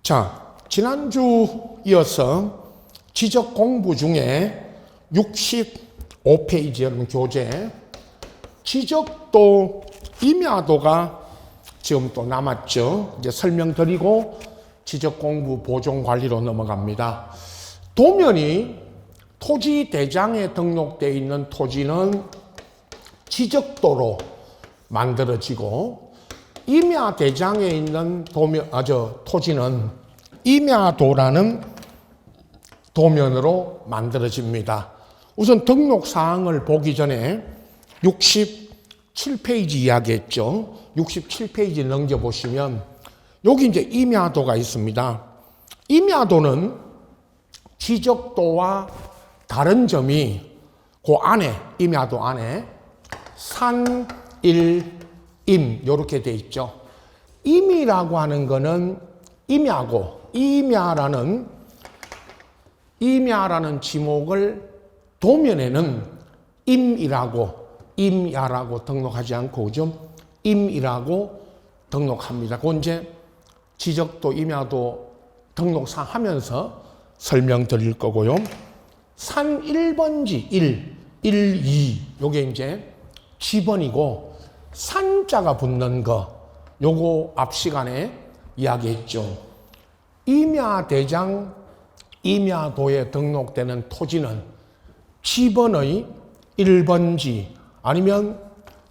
자, 지난주 이어서 지적 공부 중에 65페이지 여러분 교재 지적도 임야도가 지금 또 남았죠. 이제 설명드리고 지적 공부 보존 관리로 넘어갑니다. 도면이 토지 대장에 등록되어 있는 토지는 지적도로 만들어지고 임야 대장에 있는 토지는 임야도라는 도면으로 만들어집니다. 우선 등록 사항을 보기 전에 67페이지 이야기했죠. 67페이지 넘겨보시면 여기 이제 임야도가 있습니다. 임야도는 지적도와 다른 점이 그 안에, 임야도 안에 산, 일, 임 이렇게 돼 있죠. 임이라고 하는 거는 임야고 임야라는 지목을 도면에는 임야라고 등록하지 않고 그죠? 임이라고 등록합니다. 그건 이제 지적도 임야도 등록상 하면서 설명드릴 거고요. 산 1번지 1, 2 요게 이제 지번이고 산자가 붙는 거 요거 앞 시간에 이야기했죠. 임야대장 임야도에 등록되는 토지는 지번의 1번지 아니면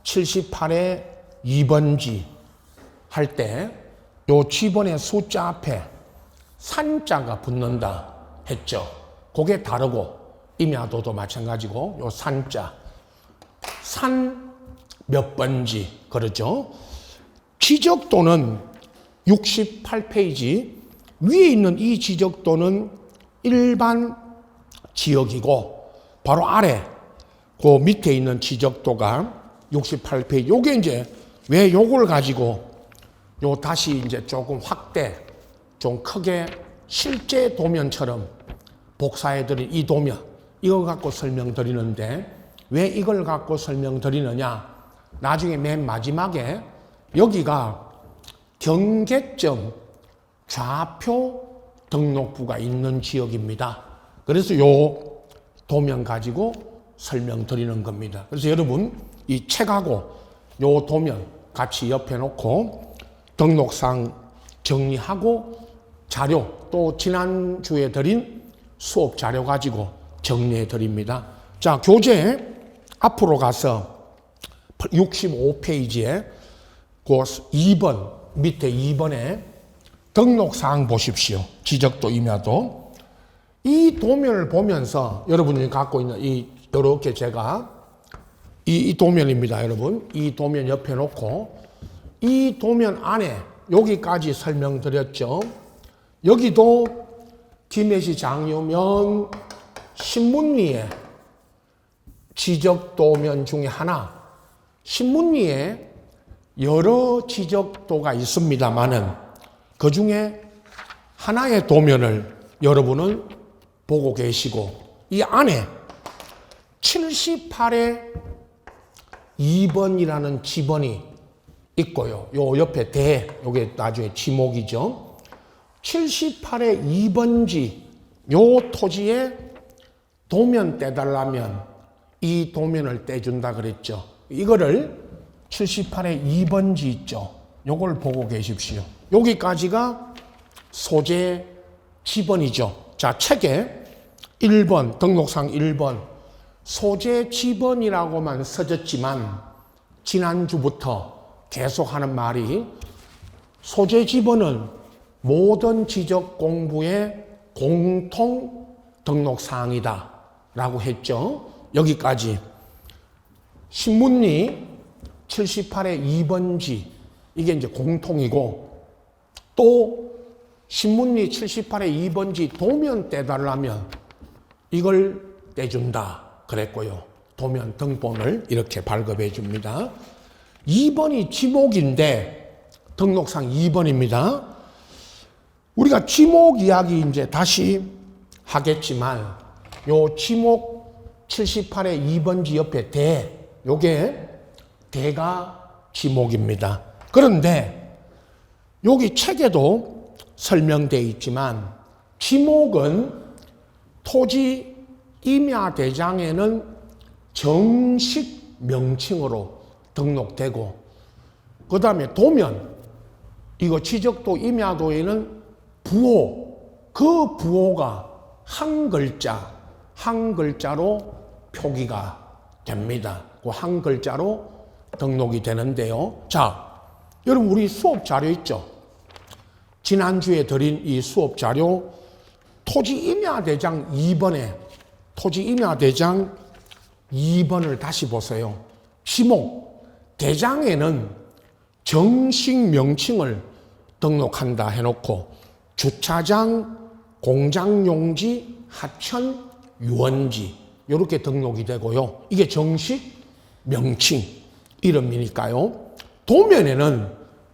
78의 2번지 할 때 요 지번의 숫자 앞에 산자가 붙는다 했죠. 그게 다르고 임야도도 마찬가지고 요 산자 산 몇 번지 그러죠. 지적도는 68페이지 위에 있는 이 지적도는 일반 지역이고 바로 아래 그 밑에 있는 지적도가 68페이지 요게 이제 왜 요걸 가지고 요 다시 이제 조금 확대 좀 크게 실제 도면처럼 복사해드린 이 도면 이거 갖고 설명드리는데 왜 이걸 갖고 설명드리느냐 나중에 맨 마지막에 여기가 경계점 좌표 등록부가 있는 지역입니다. 그래서 요 도면 가지고 설명드리는 겁니다. 그래서 여러분 이 책하고 요 도면 같이 옆에 놓고 등록상 정리하고 자료 또 지난주에 드린 수업 자료 가지고 정리해 드립니다. 자, 교재 앞으로 가서 65페이지에 그 2번 밑에 2번에 등록사항 보십시오. 지적도 임야도. 이 도면을 보면서 여러분이 갖고 있는 이렇게 제가 이 도면입니다, 여러분. 이 도면 옆에 놓고 이 도면 안에 여기까지 설명드렸죠. 여기도 김해시 장유면 신문리에 지적도면 중에 하나 신문리에 여러 지적도가 있습니다만은 그 중에 하나의 도면을 여러분은 보고 계시고 이 안에 78의 2번이라는 지번이 있고요. 요 옆에 요게 나중에 지목이죠. 78의 2번지 요 토지에 도면 떼달라면 이 도면을 떼준다 그랬죠. 이거를 78의 2번지 있죠. 요걸 보고 계십시오. 여기까지가 소재 지번이죠. 자, 책에 1번, 등록상 1번, 소재 지번이라고만 써졌지만 지난주부터 계속 하는 말이 소재 지번은 모든 지적 공부의 공통 등록사항이다 라고 했죠. 여기까지. 신문리 78의 2번지 이게 이제 공통이고 또 신문리 78의 2번지 도면 떼달라면 이걸 떼준다 그랬고요. 도면 등본을 이렇게 발급해 줍니다. 2번이 지목인데 등록상 2번입니다. 우리가 지목 이야기 이제 다시 하겠지만 요 지목 78의 2번지 옆에 요게 대가 지목입니다. 그런데 여기 책에도 설명되어 있지만 지목은 토지 임야대장에는 정식 명칭으로 등록되고 그 다음에 도면, 이거 지적도 임야도에는 부호, 그 부호가 한 글자로 표기가 됩니다. 그 한 글자로 등록이 되는데요. 자, 여러분 우리 수업 자료 있죠? 지난주에 드린 이 수업 자료 토지 임야대장 2번에 토지 임야대장 2번을 다시 보세요. 지목, 대장에는 정식 명칭을 등록한다 해놓고 주차장, 공장용지, 하천, 유원지 이렇게 등록이 되고요. 이게 정식 명칭 이름이니까요. 도면에는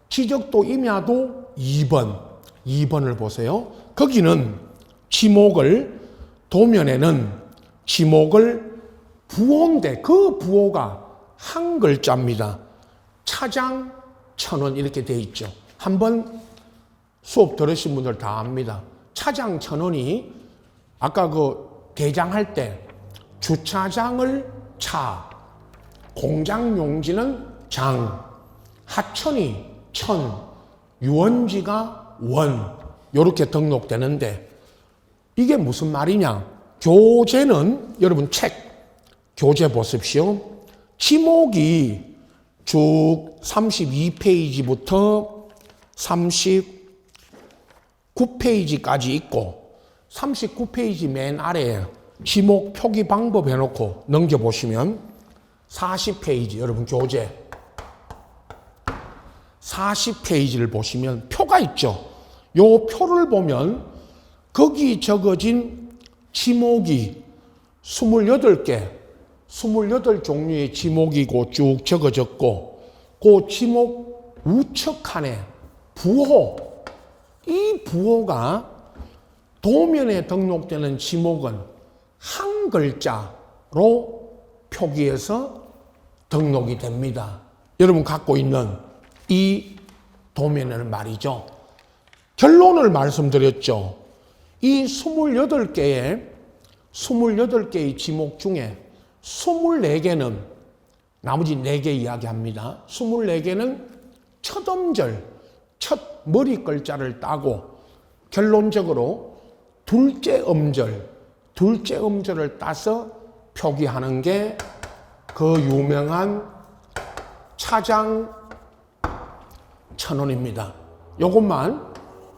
지적도 임야도 2번을 보세요. 거기는 지목을 도면에는 지목을 부호인데 그 부호가 한 글자입니다. 차장 1,000원 이렇게 돼 있죠. 한번 수업 들으신 분들 다 압니다. 차장 1,000원이 아까 그 대장할 때 주차장을 차, 공장용지는 장, 하천이 천, 유원지가 원 이렇게 등록되는데 이게 무슨 말이냐? 교재는 여러분 책 교재 보십시오. 지목이 쭉 32페이지부터 39페이지까지 있고 39페이지 맨 아래에 지목 표기 방법 해놓고 넘겨보시면 40페이지 여러분 교재 40페이지를 보시면 표가 있죠. 요 표를 보면 거기 적어진 지목이 28종류의 지목이고 쭉 적어졌고 그 지목 우측칸에 부호, 이 부호가 도면에 등록되는 지목은 한 글자로 표기해서 등록이 됩니다. 여러분 갖고 있는 이 도면에는 말이죠. 결론을 말씀드렸죠. 이 28개의 지목 중에 24개는 나머지 4개 이야기합니다. 24개는 첫 음절, 첫 머리 글자를 따고 결론적으로 둘째 음절을 따서 표기하는 게 그 유명한 차장 1,000원입니다. 요것만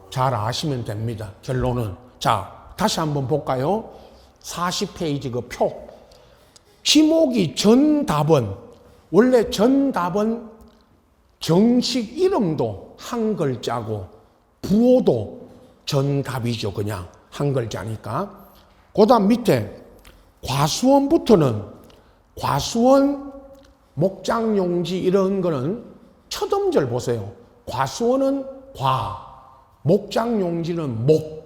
잘 아시면 됩니다. 결론은. 자, 다시 한번 볼까요? 40페이지 그 표. 지목이 전답은, 원래 전답은 정식 이름도 한 글자고, 부호도 전답이죠. 그냥 한 글자니까. 그 다음 밑에 과수원부터는 과수원, 목장용지 이런 거는 첫 음절 보세요. 과수원은 과, 목장용지는 목,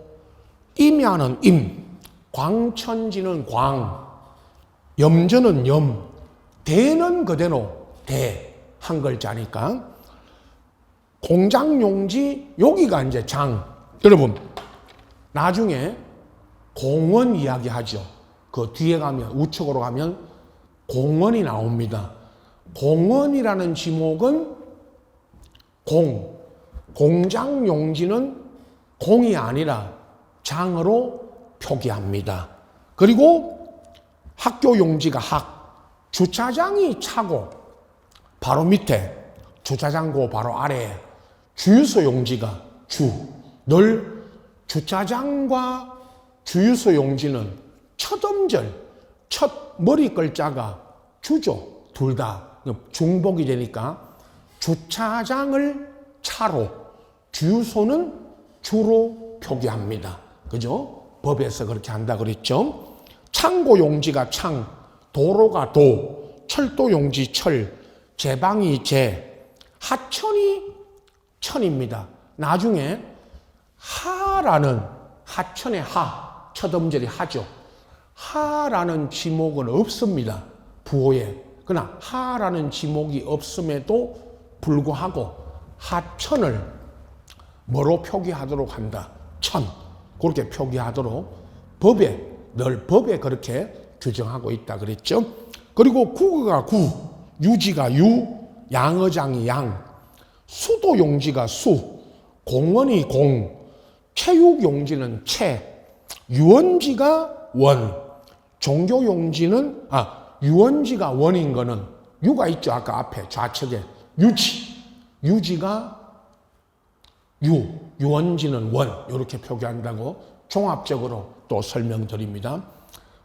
임야는 임, 광천지는 광, 염전은 염, 대는 그대로 대, 한 글자니까. 공장용지, 여기가 이제 장. 여러분, 나중에 공원 이야기하죠. 그 뒤에 가면, 우측으로 가면 공원이 나옵니다. 공원이라는 지목은 공장용지는 공이 아니라 장으로 표기합니다. 그리고 학교용지가 학, 주차장이 차고 바로 밑에 주차장고 바로 아래에 주유소용지가 주. 늘 주차장과 주유소용지는 첫 음절, 첫 머리 글자가 주죠. 둘 다 중복이 되니까 주차장을 차로, 주유소는 주로 표기합니다. 그죠? 법에서 그렇게 한다 그랬죠. 창고용지가 창, 도로가 도, 철도용지 철, 제방이 제, 하천이 천입니다. 나중에 하라는, 하천의 하, 첫 음절이 하죠. 하라는 지목은 없습니다. 부호에. 그러나 하라는 지목이 없음에도 불구하고 하천을 뭐로 표기하도록 한다? 천. 그렇게 표기하도록 늘 법에 그렇게 규정하고 있다 그랬죠. 그리고 국어가 구, 유지가 유, 양어장이 양, 수도용지가 수, 공원이 공, 체육용지는 채, 유원지가 원, 종교용지는 유원지가 원인 거는 유가 있죠. 아까 앞에 좌측에 유지가 유원지는 원 이렇게 표기한다고 종합적으로 또 설명드립니다.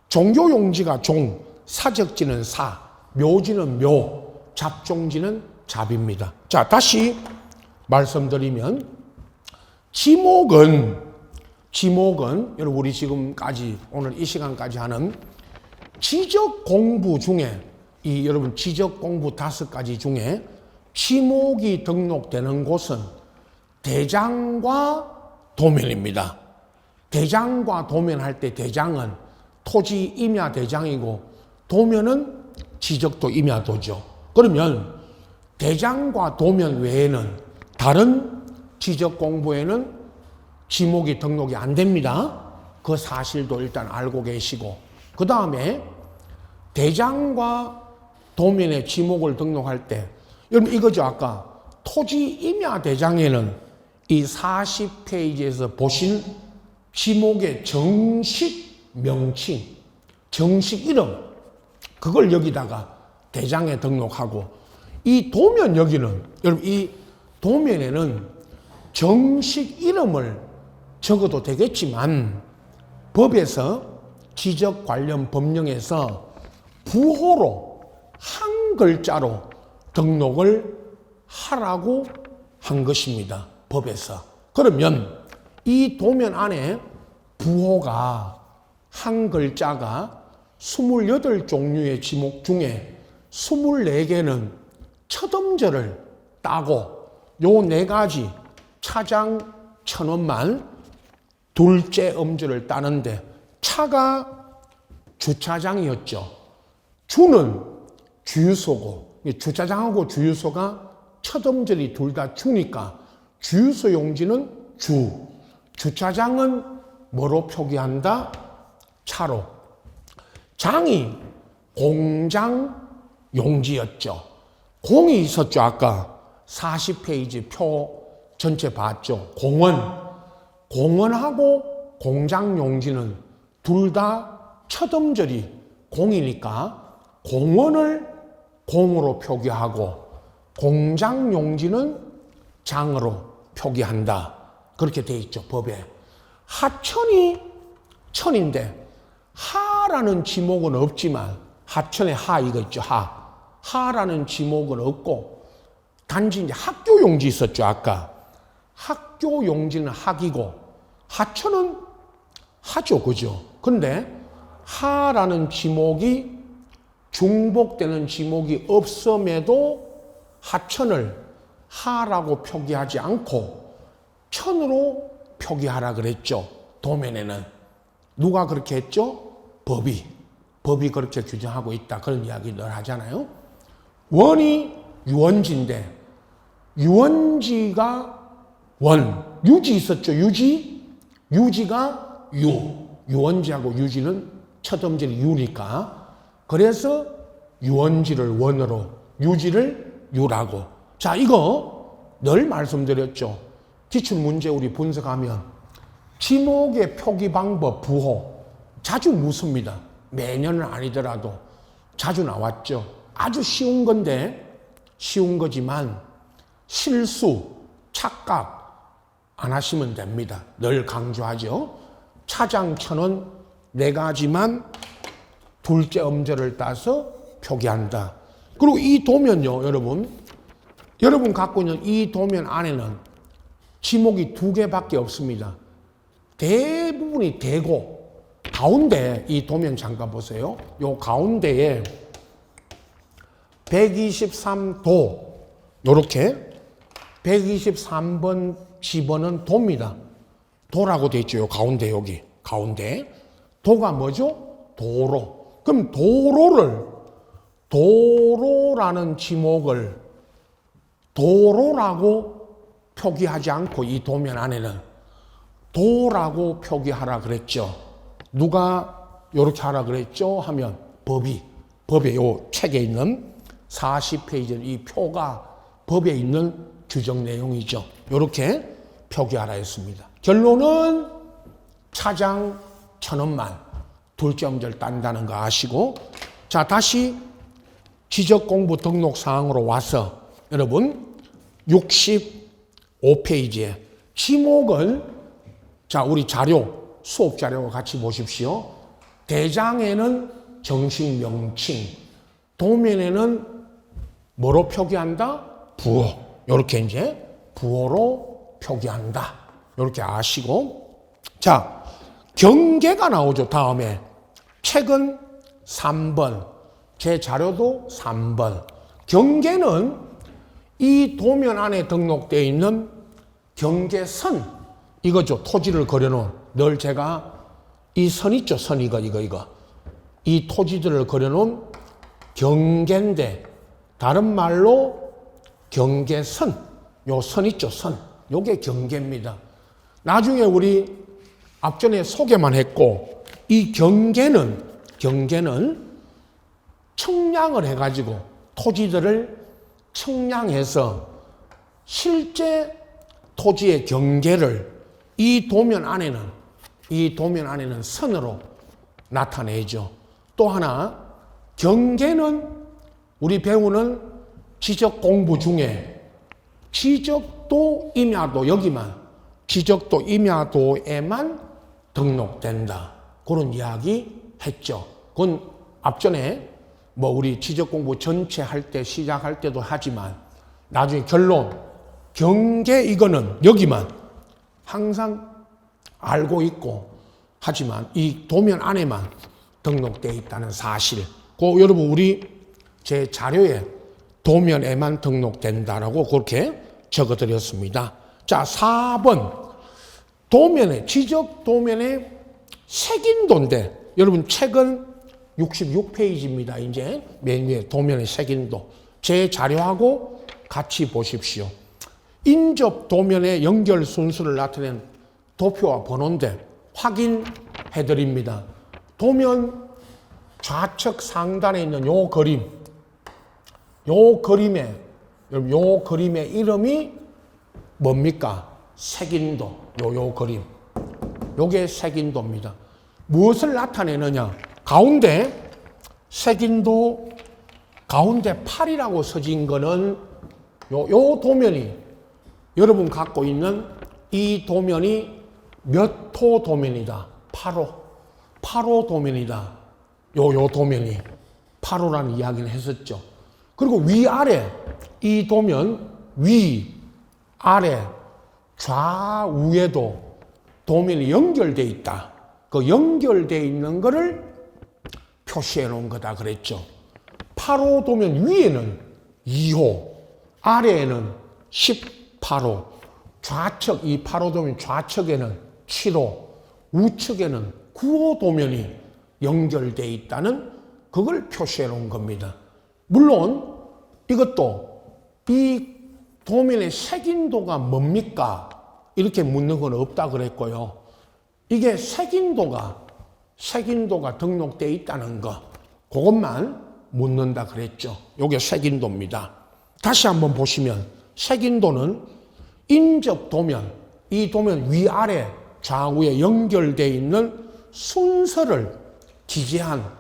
종교용지가 종, 사적지는 사, 묘지는 묘, 잡종지는 잡입니다. 자, 다시 말씀드리면 지목은 여러분 우리 지금까지 오늘 이 시간까지 하는 지적 공부 중에 여러분 지적 공부 5가지 중에 지목이 등록되는 곳은 대장과 도면입니다. 대장과 도면 할 때 대장은 토지 임야 대장이고 도면은 지적도 임야도죠. 그러면 대장과 도면 외에는 다른 지적 공부에는 지목이 등록이 안 됩니다. 그 사실도 일단 알고 계시고, 그 다음에 대장과 도면에 지목을 등록할 때 여러분 이거죠. 아까 토지 임야 대장에는 이 40페이지에서 보신 지목의 정식 명칭, 정식 이름, 그걸 여기다가 대장에 등록하고, 이 도면 여기는 여러분 이 도면에는 정식 이름을 적어도 되겠지만 법에서 지적 관련 법령에서 부호로 한 글자로 등록을 하라고 한 것입니다. 법에서. 그러면 이 도면 안에 부호가 한 글자가 28종류의 지목 중에 24개는 첫 음절을 따고 요 4가지 차장 천원만 둘째 음절을 따는데, 차가 주차장이었죠. 주는 주유소고, 주차장하고 주유소가 첫 음절이 둘 다 주니까 주유소 용지는 주, 주차장은 뭐로 표기한다? 차로. 장이 공장 용지였죠. 공이 있었죠. 아까 40페이지 표 전체 봤죠. 공원하고 공장 용지는 둘 다 첫 음절이 공이니까 공원을 공으로 표기하고 공장 용지는 장으로 표기한다. 그렇게 돼 있죠. 법에. 하천이 천인데 하라는 지목은 없지만, 하천에 하 이거 있죠. 하라는 지목은 없고, 단지 이제 학교 용지 있었죠. 아까 학교 용지는 학이고 하천은 하죠. 그죠? 근데 하라는 지목이 중복되는 지목이 없음에도 하천을 하라고 표기하지 않고 천으로 표기하라 그랬죠. 도면에는. 누가 그렇게 했죠? 법이 그렇게 규정하고 있다. 그런 이야기 늘 하잖아요. 원이 유원지인데 유원지가 원, 유지 있었죠. 유지가 유원지하고 유지는 첫 음절이 유니까, 그래서 유원지를 원으로 유지를 유라고. 자, 이거 늘 말씀드렸죠. 기출문제 우리 분석하면 지목의 표기 방법 부호 자주 묻습니다. 매년은 아니더라도 자주 나왔죠. 아주 쉬운 건데, 쉬운 거지만 실수, 착각 안 하시면 됩니다. 늘 강조하죠. 차장천은 4가지만 둘째 음절을 따서 표기한다. 그리고 이 도면요, 여러분 갖고 있는 이 도면 안에는 지목이 2개밖에 없습니다. 대부분이 대고, 가운데 이 도면 잠깐 보세요. 요 가운데에 123도, 요렇게 123번 집어는 도입니다. 도라고 돼 있죠. 요 가운데, 여기 가운데. 도가 뭐죠? 도로. 그럼 도로라는 지목을 도로라고 표기하지 않고 이 도면 안에는 도라고 표기하라 그랬죠. 누가 이렇게 하라 그랬죠? 하면 법의 요 책에 있는 40페이지 이 표가 법에 있는 규정 내용이죠. 이렇게 표기하라 했습니다. 결론은 차장 1,000원만 둘째 음절 딴다는 거 아시고, 자, 다시 지적공부 등록사항으로 와서 여러분 65페이지에 지목을, 자, 우리 자료, 수업 자료 같이 보십시오. 대장에는 정식 명칭, 도면에는 뭐로 표기한다? 부호. 이렇게 이제 부호로 표기한다. 이렇게 아시고, 자, 경계가 나오죠. 다음에 책은 3번, 제 자료도 3번. 경계는 이 도면 안에 등록되어 있는 경계선, 이거죠. 토지를 그려놓은, 늘 제가 이 선 있죠. 선 이거. 이 토지들을 그려놓은 경계인데, 다른 말로 경계선, 요 선 있죠. 선. 요게 경계입니다. 나중에 우리 앞전에 소개만 했고, 이 경계는 청량을 해가지고 토지들을 청량해서 실제 토지의 경계를 이 도면 안에는 선으로 나타내죠. 또 하나, 경계는 우리 배우는 지적 공부 중에 지적도 임야도 여기만, 지적도 임야도에만 등록된다. 그런 이야기 했죠. 그건 앞전에 뭐 우리 지적 공부 전체 할 때, 시작할 때도 하지만, 나중에 결론, 경계 이거는 여기만 항상 알고 있고, 하지만 이 도면 안에만 등록되어 있다는 사실. 그 여러분 우리 제 자료에 도면에만 등록된다라고 그렇게 적어드렸습니다. 자, 4번. 지적 도면의 색인도인데, 여러분 책은 66페이지입니다. 이제 맨 위에 도면의 색인도. 제 자료하고 같이 보십시오. 인접 도면의 연결 순수를 나타낸 도표와 번호인데 확인해 드립니다. 도면 좌측 상단에 있는 요 그림의 이름이 뭡니까? 색인도. 요 그림. 요게 색인도입니다. 무엇을 나타내느냐? 가운데 색인도 가운데 8이라고 써진 거는 요 도면이, 여러분 갖고 있는 이 도면이 몇 호 도면이다? 8호 도면이다. 요 도면이 8호라는 이야기를 했었죠. 그리고 위아래, 이 도면 위, 아래, 좌우에도 도면이 연결되어 있다. 그 연결되어 있는 거를 표시해 놓은 거다 그랬죠. 8호 도면 위에는 2호, 아래에는 18호, 좌측, 이 8호 도면 좌측에는 7호, 우측에는 9호 도면이 연결되어 있다는 그걸 표시해 놓은 겁니다. 물론 이것도 이 도면의 색인도가 뭡니까? 이렇게 묻는 건 없다 그랬고요. 이게 색인도가 등록되어 있다는 거, 그것만 묻는다 그랬죠. 이게 색인도입니다. 다시 한번 보시면 색인도는 인접 도면, 이 도면 위아래 좌우에 연결되어 있는 순서를 기재한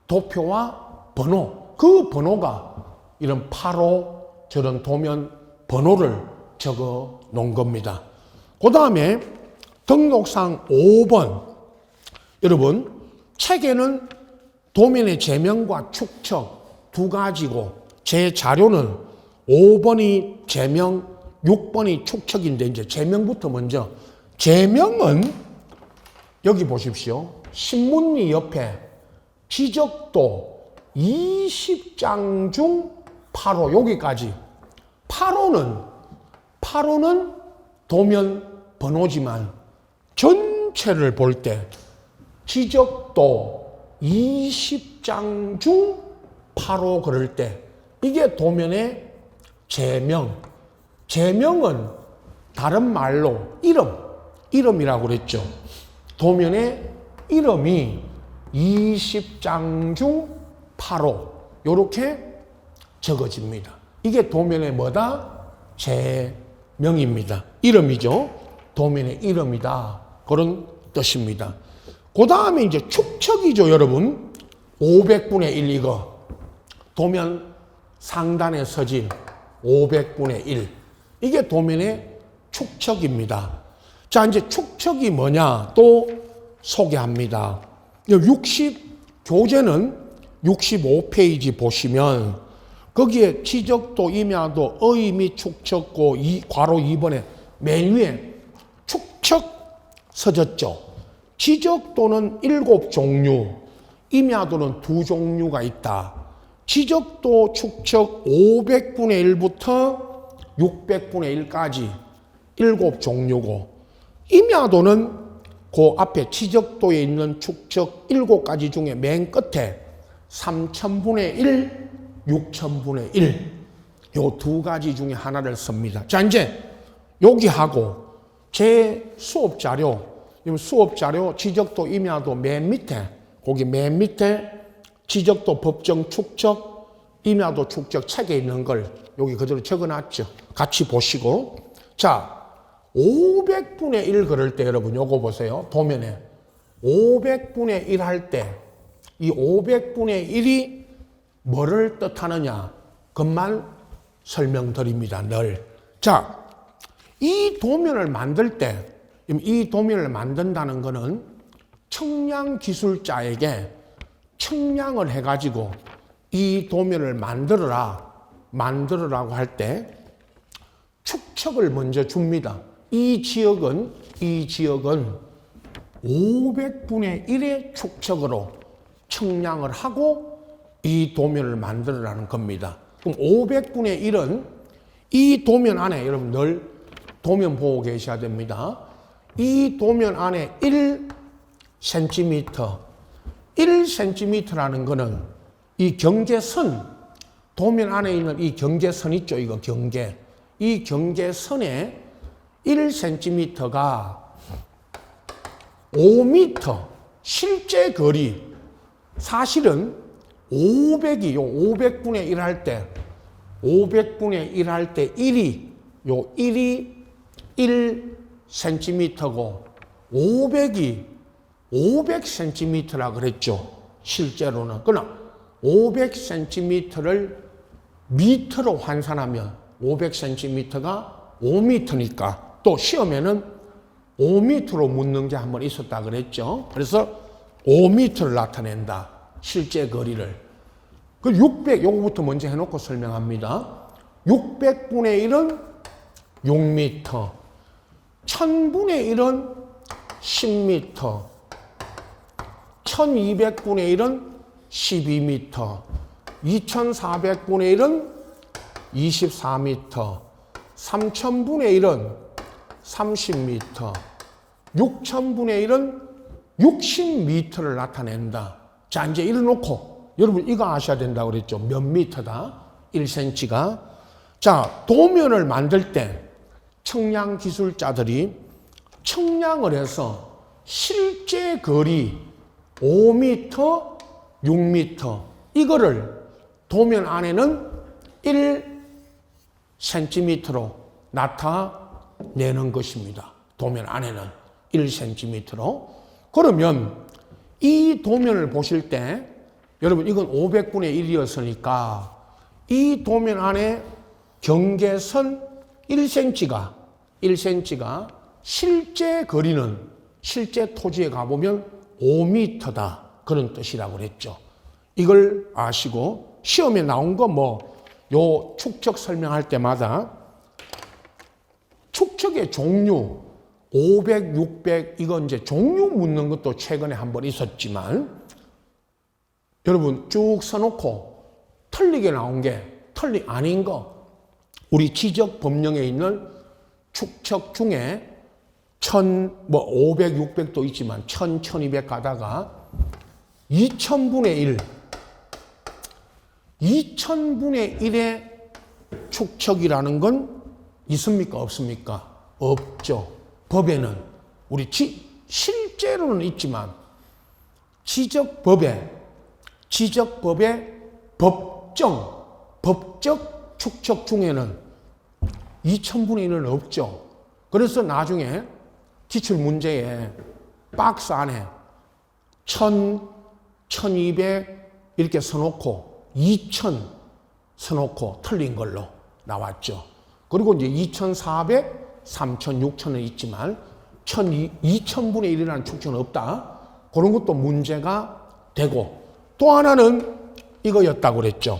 도표와 번호, 그 번호가 이런 8호 저런 도면 번호를 적어 놓은 겁니다. 그 다음에 등록상 5번. 여러분, 책에는 도면의 제명과 축척 두 가지고, 제 자료는 5번이 제명, 6번이 축척인데, 이제 제명부터 먼저. 제명은 여기 보십시오. 신문리 옆에 지적도 20장 중 8호, 여기까지. 8호는 도면 번호지만 전체를 볼 때 지적도 20장 중 8호 그럴 때 이게 도면의 제명. 제명은 다른 말로 이름이라고 그랬죠. 도면의 이름이 20장 중 8호 이렇게 적어집니다. 이게 도면의 뭐다? 제명입니다. 이름이죠. 도면의 이름이다. 그런 뜻입니다. 그 다음에 이제 축척이죠, 여러분. 500분의 1 이거. 도면 상단에 서진 500분의 1. 이게 도면의 축척입니다. 자, 이제 축척이 뭐냐 또 소개합니다. 교재는 65페이지 보시면 거기에 지적도, 임야도, 어의 및 축척고 괄호 2번에 맨 위에 축척 써졌죠. 지적도는 7종류, 임야도는 2종류가 있다. 지적도, 축척 500분의 1부터 600분의 1까지 7종류고, 임야도는 그 앞에 지적도에 있는 축척 7가지 중에 맨 끝에 3000분의 1, 6000분의 1, 요 2가지 중에 하나를 씁니다. 자, 이제 여기하고 제 수업 자료 지적도, 임야도 맨 밑에, 거기 맨 밑에 지적도, 법정, 축척, 임야도, 축척 책에 있는 걸 여기 그대로 적어놨죠. 같이 보시고. 자, 500분의 1 그럴 때 여러분 요거 보세요. 도면에 500분의 1 할 때 이 500분의 1이 뭐를 뜻하느냐 그것만 설명드립니다. 늘. 자, 이 도면을 만들 때, 이 도면을 만든다는 것은 청량기술자에게 청량을 해가지고 이 도면을 만들어라고 할 때 축척을 먼저 줍니다. 이 지역은 500분의 1의 축척으로 청량을 하고 이 도면을 만들어라는 겁니다. 그럼 500분의 1은 이 도면 안에, 여러분 늘 도면 보고 계셔야 됩니다. 이 도면 안에 1cm라는 거는 이 경계선, 도면 안에 있는 이 경계선 있죠, 이거 경계. 이 경계선에 1cm가 5m, 실제 거리, 사실은 500이, 요 500분의 1 할 때, 500분의 1 할 때 1이 1cm고, 500이 500cm라 그랬죠. 실제로는. 그러나 500cm를 미터로 환산하면 500cm가 5m니까 또 시험에는 5m로 묻는 게 한 번 있었다 그랬죠. 그래서 5m를 나타낸다. 실제 거리를. 그 600, 요거부터 먼저 해놓고 설명합니다. 600분의 1은 6m, 1000분의 1은 10m, 1200분의 1은 12m, 2400분의 1은 24m, 3000분의 1은 30m, 6000분의 1은 60m를 나타낸다. 자, 이제 이래 놓고 여러분 이거 아셔야 된다고 그랬죠. 몇 미터다? 1cm가. 자, 도면을 만들 때 청량기술자들이 청량을 해서 실제 거리 5m, 6m 이거를 도면 안에는 1cm로 나타내는 것입니다. 도면 안에는 1cm로. 그러면 이 도면을 보실 때 여러분 이건 500분의 1이었으니까 이 도면 안에 경계선 1cm가 실제 거리는 실제 토지에 가보면 5m다. 그런 뜻이라고 그랬죠. 이걸 아시고 시험에 나온 거 요 축척 설명할 때마다 축척의 종류 500, 600 이건 이제 종류 묻는 것도 최근에 한 번 있었지만 여러분 쭉 써놓고 틀리게 나온 게 틀리 아닌 거 우리 지적 법령에 있는 축척 중에 500, 600도 있지만 1000, 1200 가다가 2000분의 1 2000분의 1의 축척이라는 건 있습니까? 없습니까? 없죠. 법에는 우리 실제로는 있지만 지적법의 법적 축척 중에는 2000분의 1은 없죠. 그래서 나중에 기출문제에 박스 안에 1000, 1200 이렇게 써놓고 2000 써놓고 틀린 걸로 나왔죠. 그리고 이제 2400, 3000, 6000은 있지만 2000분의 1이라는 축척은 없다. 그런 것도 문제가 되고, 또 하나는 이거였다고 그랬죠.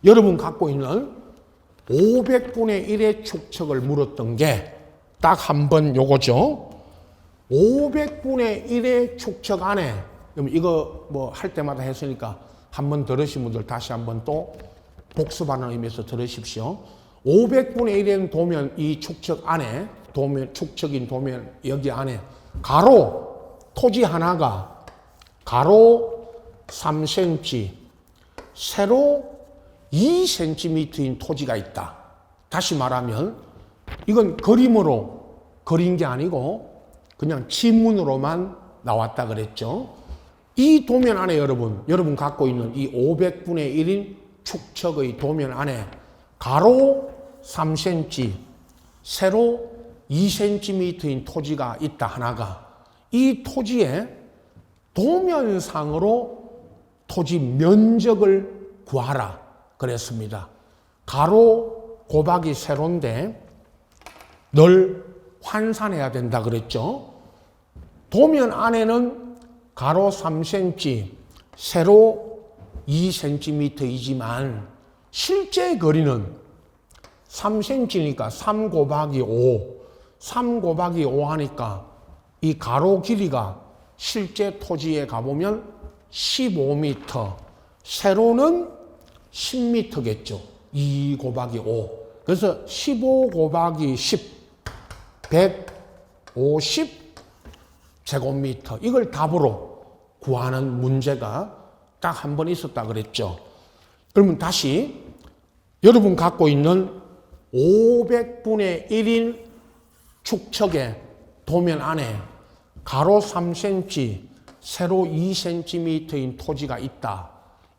여러분 갖고 있는 500분의 1의 축척을 물었던 게 딱 한 번 요거죠. 500분의 1의 축척 안에, 그럼 이거 뭐 할 때마다 했으니까 한 번 들으신 분들 다시 한 번 또 복습하는 의미에서 들으십시오. 500분의 1의 도면, 이 축척 안에, 축척인 도면 여기 안에 가로, 토지 하나가 가로 3cm, 세로 2cm인 토지가 있다. 다시 말하면 이건 그림으로 그린 게 아니고 그냥 지문으로만 나왔다 그랬죠. 이 도면 안에 여러분 갖고 있는 이 500분의 1인 축척의 도면 안에 가로 3cm, 세로 2cm인 토지가 있다 하나가, 이 토지에 도면상으로 토지 면적을 구하라 그랬습니다. 가로 곱하기 세로인데 늘 환산해야 된다 그랬죠. 도면 안에는 가로 3cm, 세로 2cm이지만 실제 거리는 3cm니까 3 곱하기 5, 3 곱하기 5 하니까 이 가로 길이가 실제 토지에 가보면 15m, 세로는 10m겠죠. 2 곱하기 5. 그래서 15 곱하기 10, 150 제곱미터. 이걸 답으로 구하는 문제가 딱 한 번 있었다 그랬죠. 그러면 다시 여러분 갖고 있는 500분의 1인 축척의 도면 안에 가로 3cm, 세로 2cm인 토지가 있다.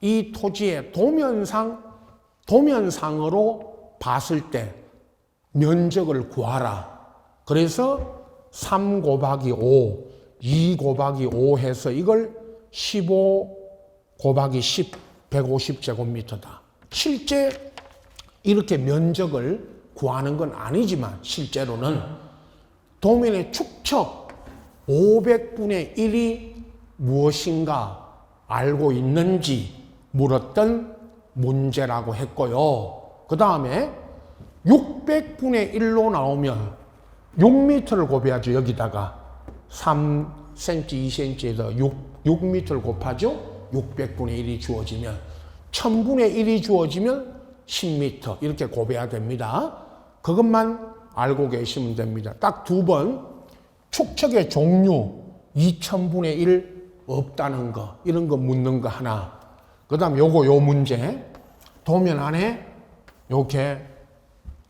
이 토지의 도면상으로 봤을 때 면적을 구하라. 그래서 3 곱하기 5, 2 곱하기 5 해서 이걸 15 곱하기 10, 150제곱미터다. 실제 이렇게 면적을 구하는 건 아니지만 실제로는 도면의 축척 500분의 1이 무엇인가 알고 있는지 물었던 문제라고 했고요. 그 다음에 600분의 1로 나오면 6m를 곱해야죠. 여기다가 3cm, 2cm에서 6m를 곱하죠. 600분의 1이 주어지면, 1000분의 1이 주어지면 10m 이렇게 곱해야 됩니다. 그것만 알고 계시면 됩니다. 딱 두 번 축척의 종류 2000분의 1 없다는 거, 이런 거 묻는 거 하나. 그 다음 요 문제, 도면 안에 이렇게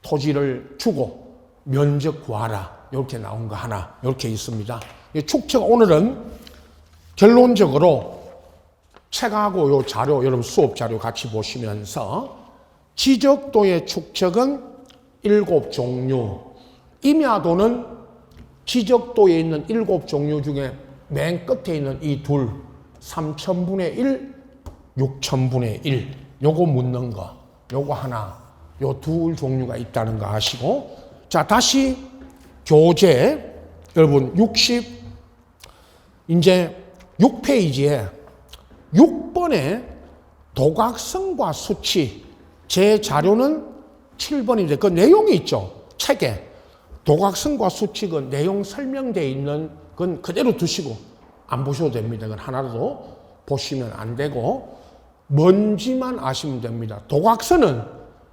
토지를 주고 면적 구하라, 이렇게 나온 거 하나, 이렇게 있습니다. 축척 오늘은 결론적으로 책하고 요 자료, 여러분 수업 자료 같이 보시면서 지적도의 축척은 7종류, 임야도는 지적도에 있는 7종류 중에 맨 끝에 있는 이 둘, 3000분의 1, 6000분의 1, 요거 묻는 거, 요거 하나, 요 둘 종류가 있다는 거 아시고, 자, 다시 교재, 여러분 이제 6페이지에 6번에 도각성과 수치, 제 자료는 7번인데 그 내용이 있죠. 책에 도각성과 수치 그 내용 설명되어 있는 건 그대로 두시고 안 보셔도 됩니다. 그건 하나도 보시면 안 되고 뭔지만 아시면 됩니다. 도각선은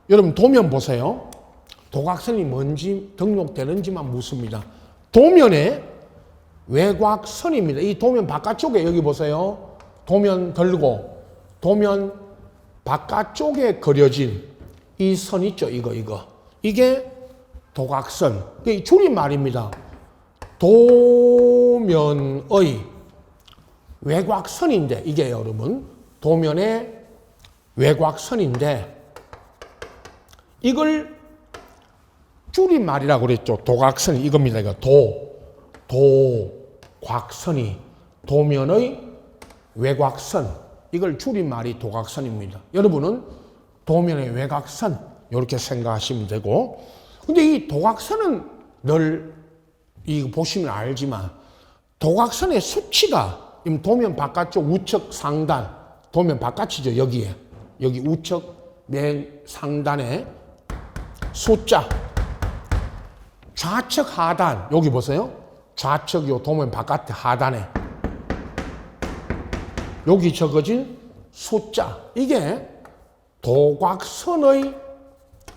여러분 도면 보세요. 도각선이 뭔지 등록되는지만 묻습니다. 도면에 외곽선입니다. 이 도면 바깥쪽에 여기 보세요. 도면 들고 도면 바깥쪽에 그려진 이 선 있죠. 이거. 이게 도각선. 이 줄임말입니다. 도면의 외곽선인데, 이게 여러분, 도면의 외곽선인데, 이걸 줄임말이라고 그랬죠. 도각선, 이겁니다. 이거 도곽선이, 도면의 외곽선. 이걸 줄임말이 도각선입니다. 여러분은 도면의 외곽선, 이렇게 생각하시면 되고, 근데 이 도각선은 늘, 이거 보시면 알지만, 도각선의 수치가, 도면 바깥쪽 우측 상단, 도면 바깥이죠, 여기에. 여기 우측 맨 상단에 숫자, 좌측 하단, 여기 보세요. 좌측 요 도면 바깥 하단에 여기 적어진 숫자, 이게 도곽선의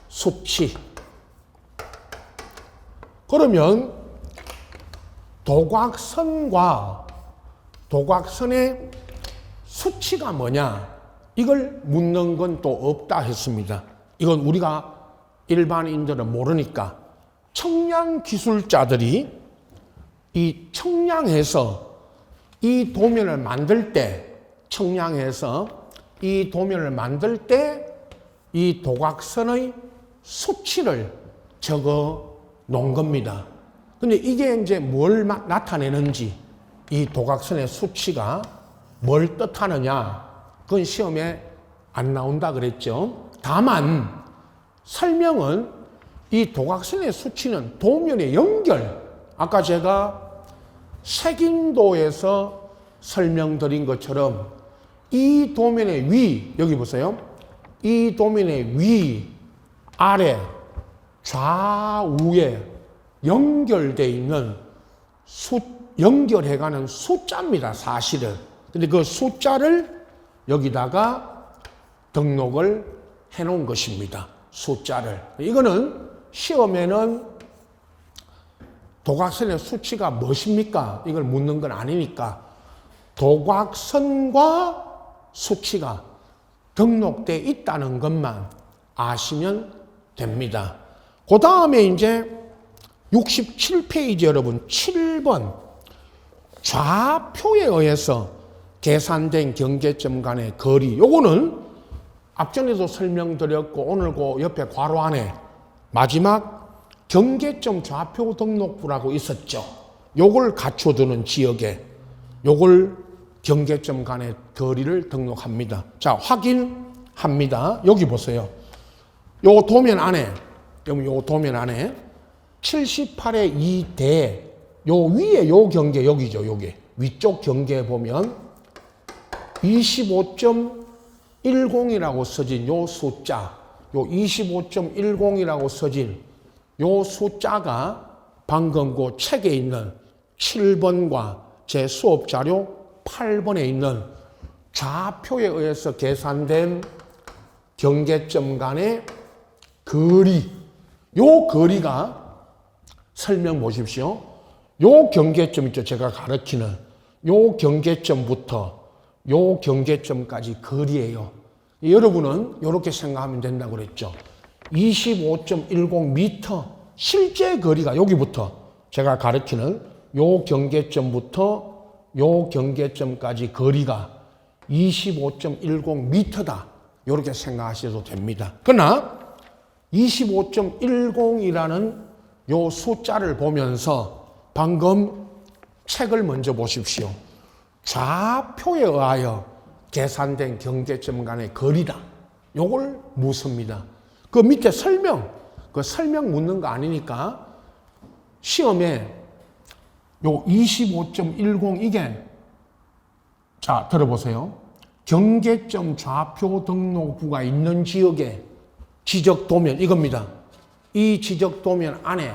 수치. 그러면 도곽선과 도곽선의 수치가 뭐냐? 이걸 묻는 건 또 없다 했습니다. 이건 우리가 일반인들은 모르니까 청량 기술자들이 이 청량해서 이 도면을 만들 때, 청량해서 이 도면을 만들 때 이 도곽선의 수치를 적어 놓은 겁니다. 근데 이게 이제 뭘 나타내는지, 이 도곽선의 수치가 뭘 뜻하느냐, 그건 시험에 안 나온다 그랬죠. 다만 설명은 이 도곽선의 수치는 도면의 연결, 아까 제가 색인도에서 설명드린 것처럼 이 도면의 위, 여기 보세요. 이 도면의 위, 아래, 좌우에 연결되어 있는 연결해가는 숫자입니다, 사실은. 근데 그 숫자를 여기다가 등록을 해 놓은 것입니다. 숫자를. 이거는 시험에는 도곽선의 수치가 무엇입니까? 이걸 묻는 건 아니니까 도곽선과 수치가 등록되어 있다는 것만 아시면 됩니다. 그 다음에 이제 67페이지 여러분 7번 좌표에 의해서 계산된 경계점 간의 거리, 요거는 앞전에도 설명드렸고 오늘 그 옆에 괄호 안에 마지막 경계점 좌표 등록부라고 있었죠. 요걸 갖춰두는 지역에 요걸 경계점 간의 거리를 등록합니다. 자, 확인합니다. 여기 보세요. 요 도면 안에, 요 도면 안에 78의 2대, 요 위에 요 경계, 여기죠, 요게. 위쪽 경계에 보면 25.10이라고 써진 요 숫자, 요 25.10이라고 써진 요 숫자가 방금 그 책에 있는 7번과 제 수업 자료 8번에 있는 좌표에 의해서 계산된 경계점 간의 거리, 요 거리가 설명 보십시오. 요 경계점 있죠, 제가 가르치는 요 경계점부터 요 경계점까지 거리예요. 여러분은 이렇게 생각하면 된다고 그랬죠. 25.10m 실제 거리가 여기부터 제가 가르치는 요 경계점부터 요 경계점까지 거리가 25.10m다. 이렇게 생각하셔도 됩니다. 그러나 25.10이라는 요 숫자를 보면서 방금 책을 먼저 보십시오. 좌표에 의하여 계산된 경계점 간의 거리다. 요걸 묻습니다. 그 밑에 설명, 그 설명 묻는 거 아니니까 시험에 요 25.10 이게, 자, 들어보세요. 경계점 좌표 등록부가 있는 지역의 지적도면 이겁니다. 이 지적도면 안에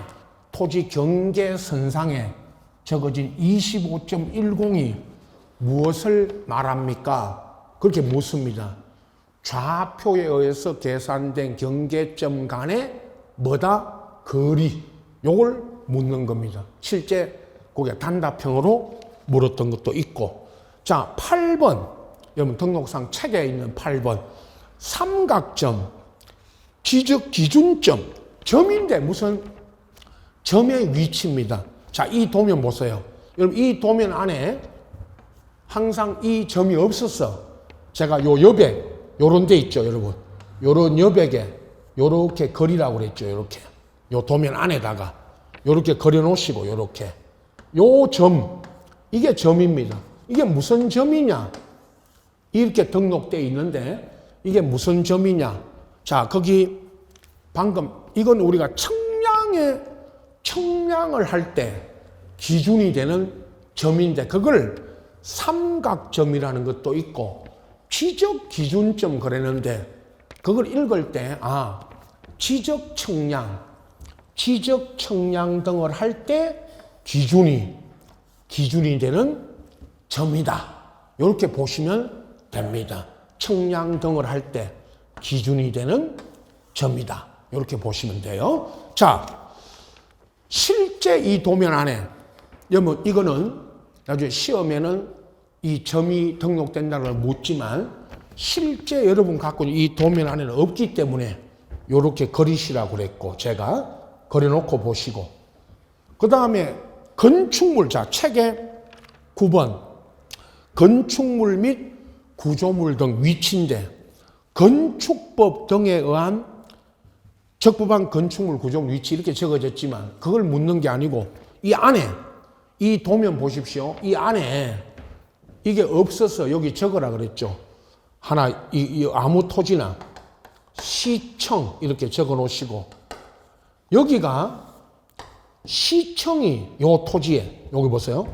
토지 경계선상에 적어진 25.10이 무엇을 말합니까? 그렇게 묻습니다. 좌표에 의해서 계산된 경계점 간의 뭐다? 거리. 요걸 묻는 겁니다. 실제 그게 단답형으로 물었던 것도 있고. 자, 8번. 여러분 등록상 책에 있는 8번. 삼각점, 지적 기준점. 점인데 무슨 점의 위치입니다. 자, 이 도면 보세요. 여러분, 이 도면 안에 항상 이 점이 없어서 제가 요 여백, 요런 데 있죠, 여러분. 요런 여백에 요렇게 그리라고 그랬죠, 요렇게. 요 도면 안에다가 요렇게 그려 놓으시고, 요렇게. 요 점, 이게 점입니다. 이게 무슨 점이냐? 이렇게 등록되어 있는데, 이게 무슨 점이냐? 자, 거기 방금, 이건 우리가 청량을 할 때 기준이 되는 점인데, 그걸 삼각점이라는 것도 있고, 지적 기준점 그랬는데, 그걸 읽을 때, 지적 청량 등을 할 때 기준이 되는 점이다. 이렇게 보시면 됩니다. 청량 등을 할 때 기준이 되는 점이다. 이렇게 보시면 돼요. 자, 실제 이 도면 안에, 여러분, 이거는 나중에 시험에는 이 점이 등록된다는 걸 묻지만, 실제 여러분 갖고 있는 이 도면 안에는 없기 때문에 이렇게 그리시라고 그랬고, 제가 그려놓고 보시고, 그 다음에 건축물, 자, 책에 9번 건축물 및 구조물 등 위치인데, 건축법 등에 의한 적법한 건축물 구조물 위치 이렇게 적어졌지만, 그걸 묻는 게 아니고, 이 안에, 이 도면 보십시오. 이 안에 이게 없어서 여기 적으라 그랬죠. 하나, 이 아무 토지나 시청 이렇게 적어 놓으시고, 여기가 시청이 요 토지에, 여기 보세요.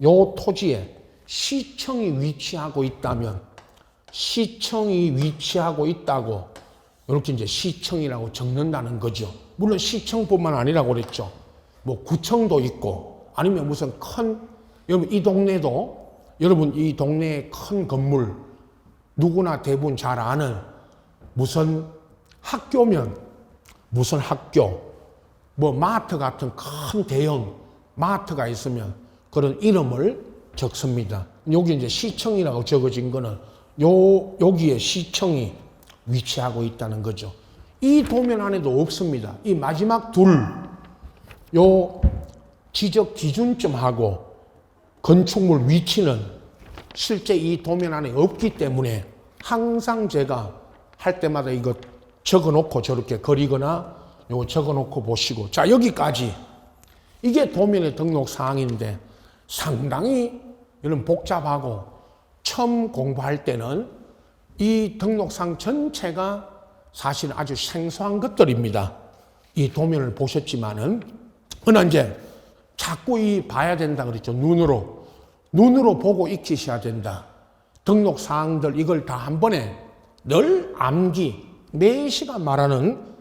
요 토지에 시청이 위치하고 있다면, 시청이 위치하고 있다고 이렇게 이제 시청이라고 적는다는 거죠. 물론 시청뿐만 아니라고 그랬죠. 뭐 구청도 있고, 아니면 무슨 큰, 여러분 이 동네도, 여러분 이 동네의 큰 건물, 누구나 대부분 잘 아는 무슨 학교면 무슨 학교, 뭐 마트 같은 큰 대형 마트가 있으면 그런 이름을 적습니다. 여기 이제 시청이라고 적어진 거는 여기에 시청이 위치하고 있다는 거죠. 이 도면 안에도 없습니다. 이 마지막 요 지적 기준점하고 건축물 위치는 실제 이 도면 안에 없기 때문에 항상 제가 할 때마다 이거 적어 놓고 저렇게 그리거나 요거 적어 놓고 보시고, 자, 여기까지 이게 도면의 등록 사항인데 상당히 이런 복잡하고 처음 공부할 때는 이 등록사항 전체가 사실 아주 생소한 것들입니다. 이 도면을 보셨지만은, 그러나 이제 자꾸 봐야 된다 그랬죠. 눈으로 보고 익히셔야 된다. 등록 사항들 이걸 다 한 번에 늘 암기, 4시간 말하는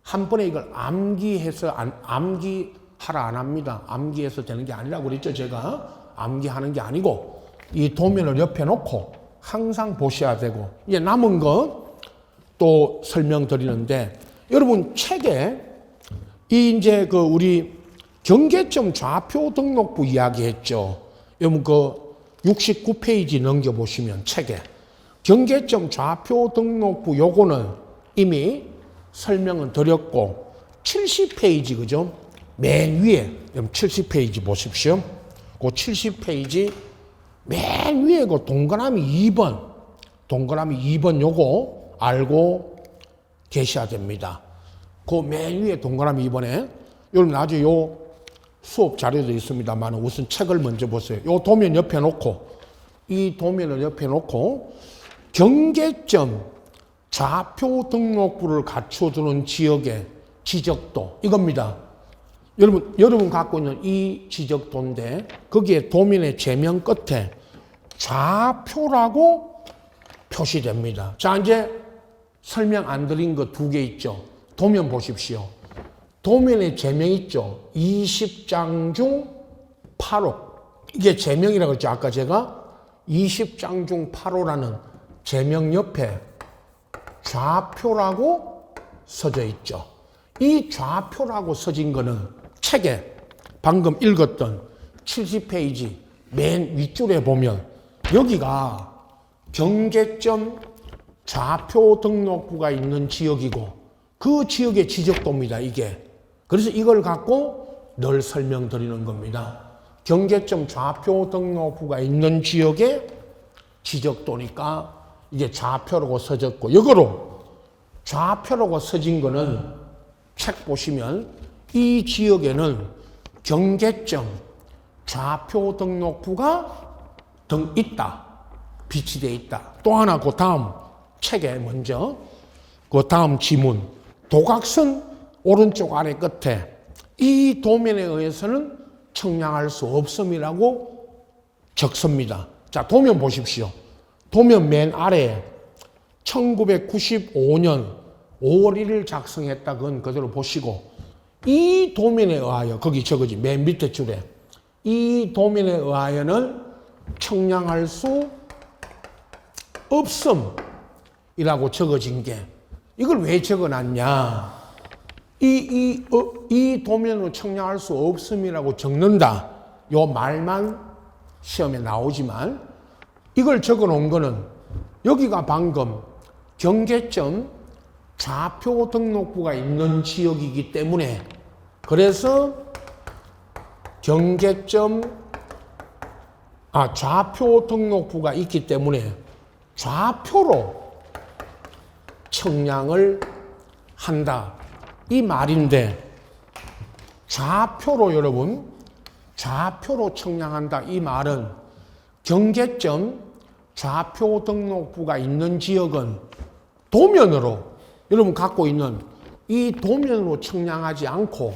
한 번에 이걸 암기해서 암기하라 안 합니다. 암기해서 되는 게 아니라고 그랬죠. 제가 암기하는 게 아니고 이 도면을 옆에 놓고 항상 보셔야 되고, 이제 남은 거 또 설명드리는데, 여러분 책에 이제 우리 경계점 좌표 등록부 이야기했죠. 여러분 69페이지 넘겨보시면 책에 경계점 좌표 등록부 요거는 이미 설명은 드렸고, 70페이지 그죠? 맨 위에, 여러분 70페이지 보십시오. 그 70페이지 맨 위에 그 동그라미 2번 요거 알고 계셔야 됩니다. 그 맨 위에 동그라미 2번에 여러분 나중에 요 수업 자료도 있습니다만 우선 책을 먼저 보세요. 요 도면 옆에 놓고, 이 도면을 옆에 놓고 경계점 좌표 등록부를 갖춰두는 지역의 지적도 이겁니다. 여러분 갖고 있는 이 지적도인데, 거기에 도면의 제명 끝에 좌표라고 표시됩니다. 자, 이제 설명 안 드린 거 2개 있죠. 도면 보십시오. 도면에 제명 있죠. 20장 중 8호. 이게 제명이라고 했죠. 아까 제가 20장 중 8호라는 제명 옆에 좌표라고 써져 있죠. 이 좌표라고 써진 거는 책에 방금 읽었던 70페이지 맨 윗줄에 보면 여기가 경계점 좌표 등록부가 있는 지역이고 그 지역의 지적도입니다, 이게. 그래서 이걸 갖고 늘 설명드리는 겁니다. 경계점 좌표 등록부가 있는 지역에 지적도니까 이게 좌표라고 써졌고, 이거로 좌표라고 써진 거는 책 보시면 이 지역에는 경계점 좌표 등록부가 있다. 비치되어 있다. 또 하나 그 다음 책에 먼저 그 다음 지문, 도각선 오른쪽 아래 끝에 이 도면에 의해서는 청량할 수 없음이라고 적습니다. 자, 도면 보십시오. 도면 맨 아래에 1995년 5월 1일 작성했다. 그건 그대로 보시고, 이 도면에 의하여, 거기 저거지, 맨 밑에 줄에 이 도면에 의하여는 청량할 수 없음이라고 적어진 게, 이걸 왜 적어놨냐? 이 도면으로 청량할 수 없음이라고 적는다. 요 말만 시험에 나오지만, 이걸 적어 놓은 거는 여기가 방금 경계점 좌표 등록부가 있는 지역이기 때문에, 그래서 경계점 좌표 등록부가 있기 때문에 좌표로 청량을 한다, 이 말인데, 좌표로 여러분, 좌표로 청량한다 이 말은 경계점 좌표 등록부가 있는 지역은 도면으로, 여러분 갖고 있는 이 도면으로 청량하지 않고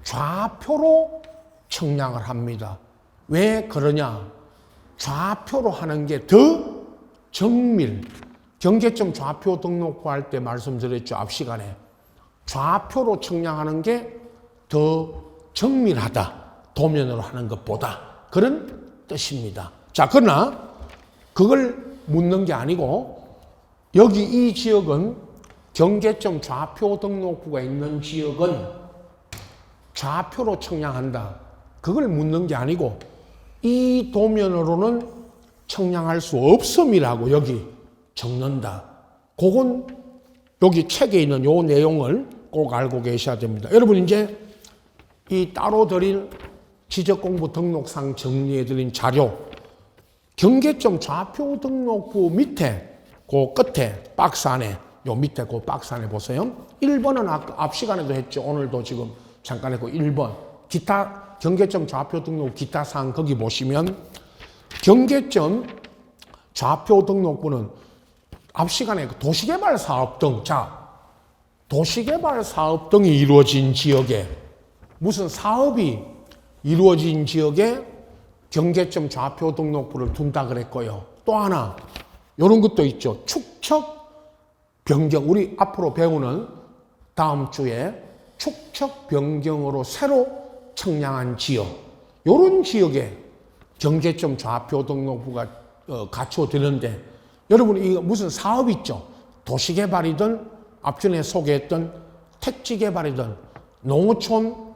좌표로 청량을 합니다. 왜 그러냐? 좌표로 하는 게 더 정밀, 경계점 좌표 등록부 할 때 말씀드렸죠, 앞 시간에. 좌표로 청량하는 게 더 정밀하다, 도면으로 하는 것보다, 그런 뜻입니다. 자, 그러나 그걸 묻는 게 아니고, 여기 이 지역은 경계점 좌표 등록부가 있는 지역은 좌표로 청량한다, 그걸 묻는 게 아니고, 이 도면으로는 청량할 수 없음이라고 여기 적는다. 그건 여기 책에 있는 요 내용을 꼭 알고 계셔야 됩니다. 여러분, 이제 이 따로 드릴 지적공부 등록상 정리해드린 자료, 경계점 좌표 등록부 밑에 그 끝에 박스 안에, 요 밑에 그 박스 안에 보세요. 1번은 앞 시간에도 했죠. 오늘도 지금 잠깐 했고, 1번 기타 경계점 좌표 등록 기타 사항, 거기 보시면 경계점 좌표 등록부는 앞 시간에 도시개발 사업 등, 자, 도시개발 사업 등이 이루어진 지역에, 무슨 사업이 이루어진 지역에 경계점 좌표 등록부를 둔다 그랬고요. 또 하나 이런 것도 있죠. 축척 변경, 우리 앞으로 배우는 다음 주에 축척 변경으로 새로 청량한 지역, 이런 지역에 경계점 좌표 등록부가 갖춰지는데, 여러분 이거 무슨 사업 있죠? 도시개발이든 앞전에 소개했던 택지개발이든 농어촌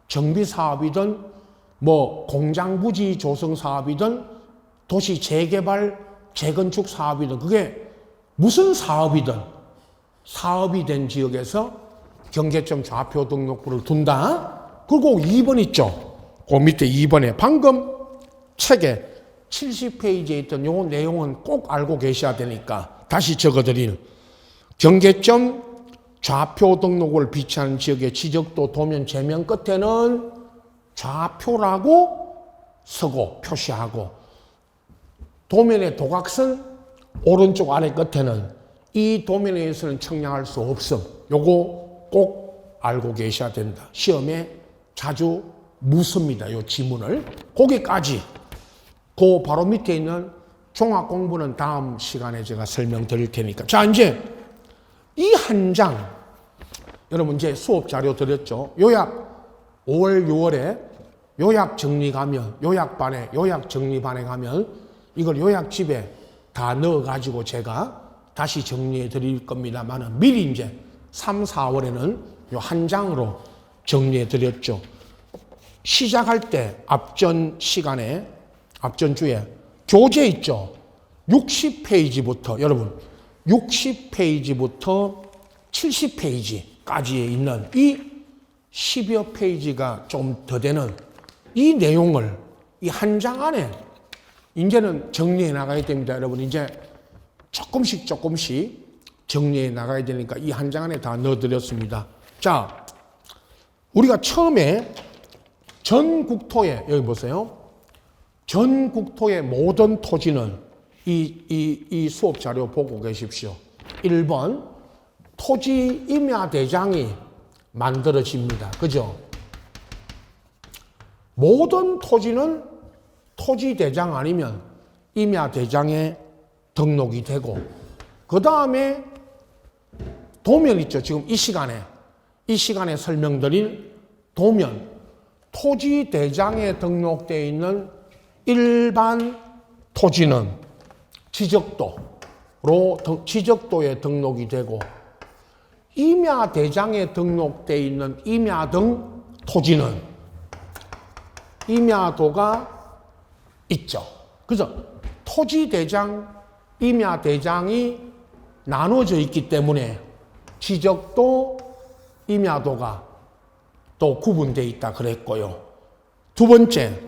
정비사업이든 뭐 공장부지 조성 사업이든 도시 재개발 재건축 사업이든, 그게 무슨 사업이든 사업이 된 지역에서 경계점 좌표 등록부를 둔다. 그리고 2번 있죠. 그 밑에 2번에 방금 책에 70페이지에 있던 요 내용은 꼭 알고 계셔야 되니까 다시 적어드릴, 경계점 좌표 등록을 비치하는 지역의 지적도 도면 제면 끝에는 좌표라고 쓰고 표시하고, 도면의 도각선 오른쪽 아래 끝에는 이 도면에 의해서는 청량할 수 없음. 요거 꼭 알고 계셔야 된다. 시험에 자주 묻습니다. 요 지문을. 거기까지. 그 바로 밑에 있는 종합 공부는 다음 시간에 제가 설명드릴 테니까. 자, 이제 이 한 장, 여러분 이제 수업 자료 드렸죠. 요약 5월, 6월에 요약 정리 가면, 요약반에, 요약 정리반에 가면 이걸 요약집에 다 넣어가지고 제가 다시 정리해 드릴 겁니다만은, 미리 이제 3, 4월에는 요 한 장으로 정리해 드렸죠. 시작할 때 앞전 시간에, 앞전 주에 교재 있죠. 60페이지부터, 여러분 60페이지부터 70페이지까지에 있는 이 10여 페이지가 좀 더 되는 이 내용을 이 한 장 안에 이제는 정리해 나가야 됩니다. 여러분 이제 조금씩 정리해 나가야 되니까 이 한 장 안에 다 넣어드렸습니다. 자, 우리가 처음에 전국토에 여기 보세요. 전국토의 모든 토지는 이 수업 자료 보고 계십시오. 1번 토지 임야대장이 만들어집니다. 그죠? 모든 토지는 토지대장 아니면 임야대장에 등록이 되고 그 다음에 도면 있죠. 지금 이 시간에 설명드린 도면 토지대장에 등록되어 있는 일반 토지는 지적도에 등록이 되고 임야대장에 등록되어 있는 임야 등 토지는 임야도가 있죠. 그래서 토지대장, 임야대장이 나눠져 있기 때문에 지적도, 임야도가 또 구분되어 있다 그랬고요. 두 번째,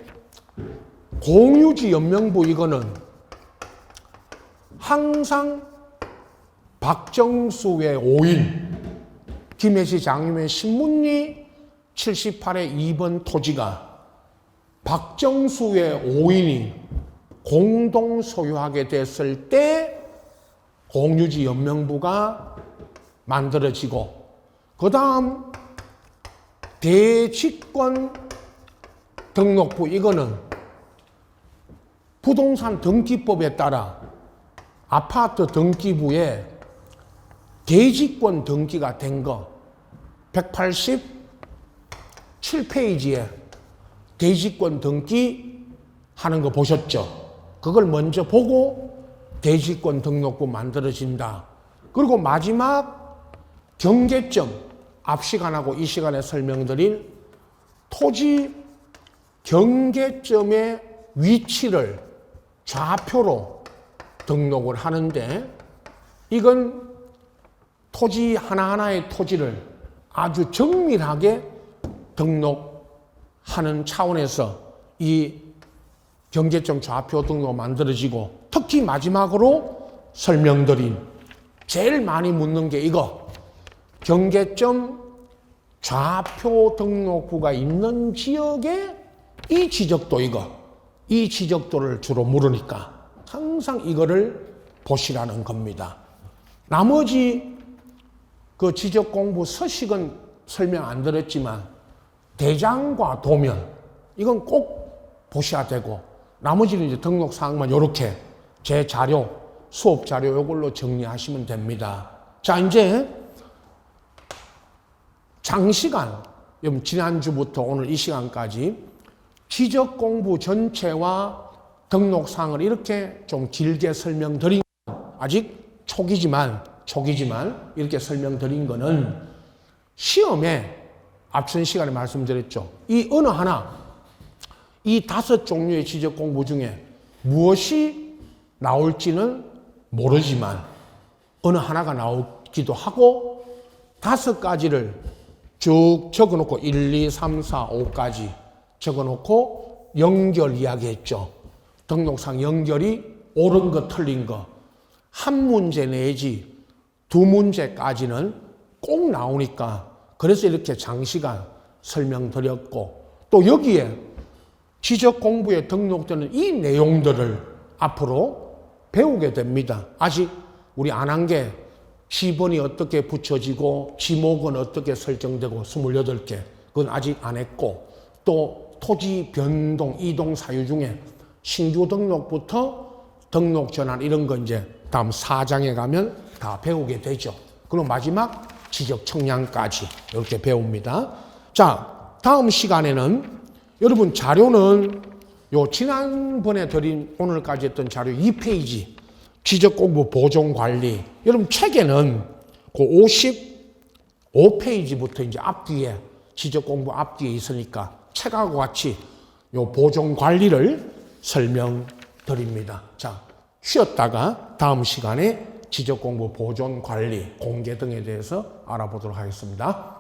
공유지 연명부 이거는 항상 박정수의 5인 김해시 장유의 신문리 78의 2번 토지가 박정수의 5인이 공동 소유하게 됐을 때 공유지 연명부가 만들어지고 그 다음 대지권 등록부 이거는 부동산 등기법에 따라 아파트 등기부에 대지권 등기가 된 거 187페이지에 대지권 등기 하는 거 보셨죠? 그걸 먼저 보고 대지권 등록부 만들어진다. 그리고 마지막 경계점 앞 시간하고 이 시간에 설명드린 토지 경계점의 위치를 좌표로 등록을 하는데 이건 토지 하나하나의 토지를 아주 정밀하게 등록하는 차원에서 이 경계점 좌표 등록 만들어지고 특히 마지막으로 설명드린 제일 많이 묻는 게 이거 경계점 좌표 등록부가 있는 지역에 이 지적도 이 지적도를 주로 물으니까 항상 이거를 보시라는 겁니다. 나머지 그 지적 공부 서식은 설명 안 드렸지만 대장과 도면 이건 꼭 보셔야 되고 나머지는 이제 등록 사항만 이렇게 제 자료 수업 자료 이걸로 정리하시면 됩니다. 자 이제 장시간 지난주부터 오늘 이 시간까지 지적 공부 전체와 등록 사항을 이렇게 좀 길게 설명드린 아직 초기지만 이렇게 설명드린 거는 시험에 앞선 시간에 말씀드렸죠. 이 어느 하나 이 5종류의 지적 공부 중에 무엇이 나올지는 모르지만 어느 하나가 나오기도 하고 5가지를 쭉 적어놓고 1, 2, 3, 4, 5까지 적어놓고 연결 이야기했죠. 등록상 연결이 옳은 거 틀린 거 한 문제 내지 2문제까지는 꼭 나오니까 그래서 이렇게 장시간 설명드렸고 또 여기에 지적 공부에 등록되는 이 내용들을 앞으로 배우게 됩니다. 아직 우리 안 한 게 지번이 어떻게 붙여지고 지목은 어떻게 설정되고 28개 그건 아직 안 했고 또 토지 변동 이동 사유 중에 신규 등록부터 등록 전환 이런 거 이제 다음 4장에 가면 다 배우게 되죠. 그리고 마지막 지적 청량까지 이렇게 배웁니다. 자, 다음 시간에는 여러분 자료는 요 지난번에 드린 오늘까지 했던 자료 2페이지 지적 공부 보존 관리. 여러분 책에는 그 55페이지부터 이제 앞뒤에 지적 공부 앞뒤에 있으니까 책하고 같이 요 보존 관리를 설명드립니다. 자, 쉬었다가 다음 시간에 지적 공부 보존 관리, 공개 등에 대해서 알아보도록 하겠습니다.